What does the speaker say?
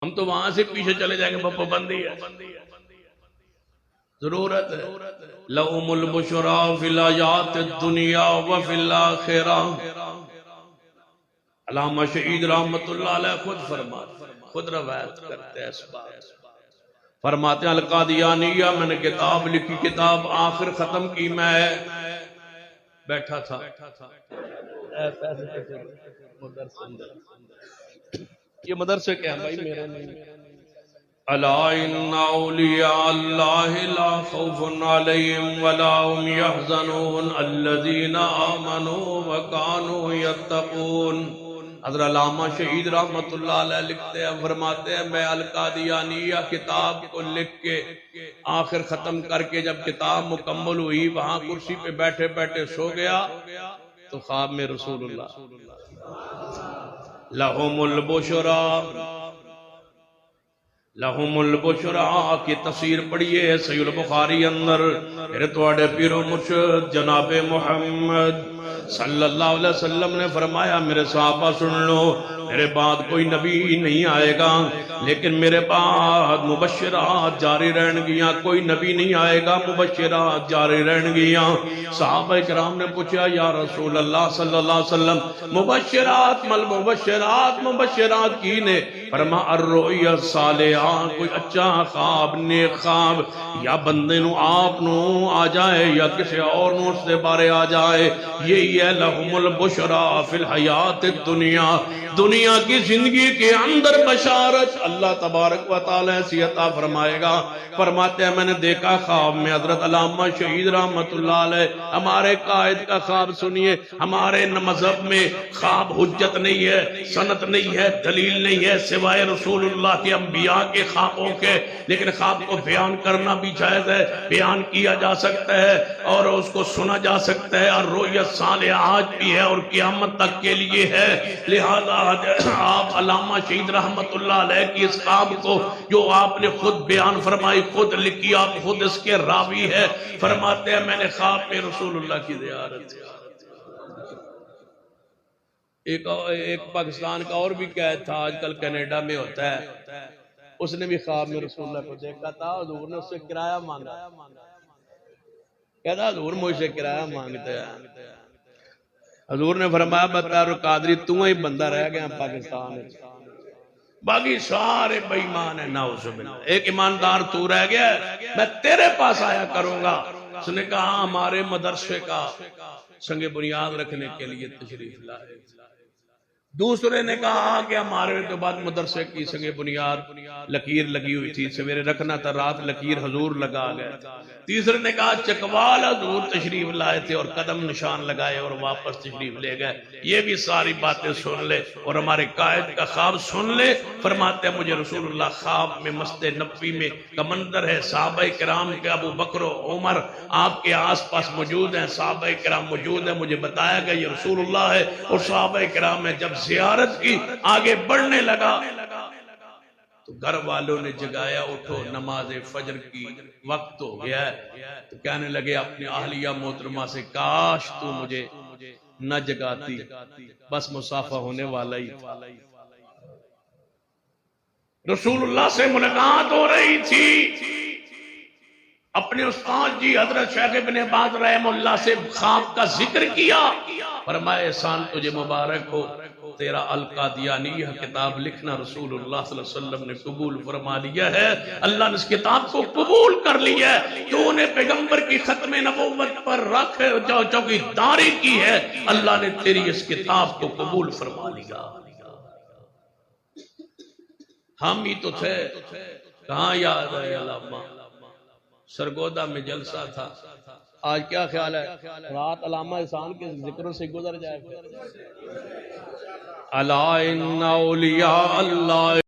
ہم تو وہاں سے پیچھے چلے جائیں گے، پابندی ہے، ضرورت ہے۔ لَهُمُ الْبُشْرَى فِي الْحَيَاةِ الدُّنْيَا وَفِي الْآخِرَةِ۔ علامہ شہید رحمت اللہ علیہ خود خود روایت کرتے ہیں اس بات، فرماتے ہیں القادیانیہ میں نے کتاب لکھی، کتاب آخر ختم کی، میں بیٹھا تھا، یہ مدرسے کیا ہیں بھائی میرے نہیں، الا ان اولیاء اللہ لا خوف علیہم ولا هم يحزنون الذین آمنوا وكانوا يتقون۔ حضرت علامہ شہید رحمت اللہ علیہ لکھتے ہیں، فرماتے ہیں میں القادیانیہ کتاب کو لکھ کے آخر ختم کر کے جب کتاب مکمل ہوئی، وہاں کرسی پہ بیٹھے بیٹھے سو گیا تو خواب میں رسول اللہ لَهُمُ الْبُشْرَى کی تفسیر پڑھیے صحیح البخاری اندر، میرے توڑے پیر و مرشد جناب محمد صلی اللہ علیہ وسلم نے فرمایا میرے صحابہ سن لو، میرے بعد کوئی نبی نہیں آئے گا لیکن میرے بعد مبشرات جاری رہن گیاں، کوئی نبی نہیں آئے گا مبشرات جاری رہن گیاں۔ صحابہ کرام نے پوچھا یا رسول اللہ صلی اللہ علیہ وسلم مبشرات مل مبشرات کی نے؟ فرما الرؤیا الصالحہ، کوئی اچھا خواب نیک خواب یا بندے نو آپ نو آ جائے یا کسی اور نو اس سے بارے آ جائے، یہی ہے لہم البشرا فی الحیات الدنیا، دنیا کی زندگی کے اندر بشارت اللہ تبارک و تعالی سے عطا فرمائے گا۔ فرماتے ہیں میں نے دیکھا خواب میں حضرت علامہ شہید رحمت اللہ علیہ، ہمارے قائد کا خواب سنیے، ہمارے مذہب میں خواب حجت نہیں ہے، سند نہیں ہے، دلیل نہیں ہے سوائے رسول اللہ کے انبیاء کے خوابوں کے، لیکن خواب کو بیان کرنا بھی جائز ہے، بیان کیا جا سکتا ہے اور اس کو سنا جا سکتا ہے، اور رؤیت صالحہ آج بھی ہے اور قیامت تک کے لیے ہے۔ لہذا آپ علامہ شہید رحمت اللہ علیہ کی اس خواب کو جو آپ نے خود بیان فرمائی، خود لکھی، آپ خود اس کے راوی ہے، فرماتے ہیں میں نے خواب میں رسول اللہ کی زیارت۔ ایک پاکستان کا اور بھی قید تھا، آج کل کینیڈا میں ہوتا ہے، اس نے بھی خواب میں رسول اللہ کو دیکھا تھا، حضور نے اس سے کرایہ مانگا، کہتا حضور مجھ سے کرایہ مانگتے ہیں۔ حضور نے فرمایا بتا رو قادری تو ہی بندہ رہ گیا پاکستان ہے، باقی سارے بے ایمان ہیں، نعوذ باللہ، ایک ایماندار تو رہ گیا، میں تیرے پاس آیا کروں گا۔ اس نے کہا ہمارے مدرسے کا سنگ بنیاد رکھنے کے لیے تشریف لائے۔ دوسرے نے کہا کہ ہمارے تو بعد مدرسے کی سنگ بنیاد لکیر لگی ہوئی تھی، سویرے رکھنا تھا، رات لکیر حضور لگا گئے۔ تیسرے نے کہا چکوال حضور تشریف لائے تھے اور قدم نشان لگائے اور واپس تشریف لے گئے۔ یہ بھی ساری باتیں سن لے اور ہمارے قائد کا خواب سن لے۔ فرماتے ہیں مجھے رسول اللہ خواب میں مسجد نبوی میں کا منظر ہے، صحابہ کرام کے ابو بکر و عمر آپ کے آس پاس موجود ہیں، صحابہ کرام موجود ہیں، مجھے بتایا گیا یہ رسول اللہ ہے، اور صحابہ کرام نے جب زیارت کی آگے بڑھنے لگا تو گھر والوں نے جگایا، اٹھو نماز فجر کی وقت ہو گیا ہے، تو کہنے لگے اپنی اہلیہ محترمہ سے کاش تو مجھے نہ جگاتی، بس مسافہ ہونے والا ہی تھا۔ رسول اللہ سے ملاقات ہو رہی تھی، اپنے استاد جی حضرت شیخ ابن باز رحم اللہ سے خواب کا ذکر کیا، فرمایا احسان تجھے مبارک ہو، تیرا القادیانیہ کتاب لکھنا رسول اللہ صلی اللہ علیہ وسلم نے قبول فرما لیا ہے، اللہ نے اس کتاب کو قبول کر لیا ہے، تو انہیں پیغمبر کی ختم نبوت پر رکھ چوکی داری کی ہے، اللہ نے تیری اس کتاب کو قبول فرما لیا۔ ہم ہی تو تھے، کہاں یاد ہے علامہ، سرگودا میں جلسہ تھا، آج کیا خیال ہے رات علامہ احسان کے ذکروں سے گزر جائے۔ الا ان اولیاء اللہ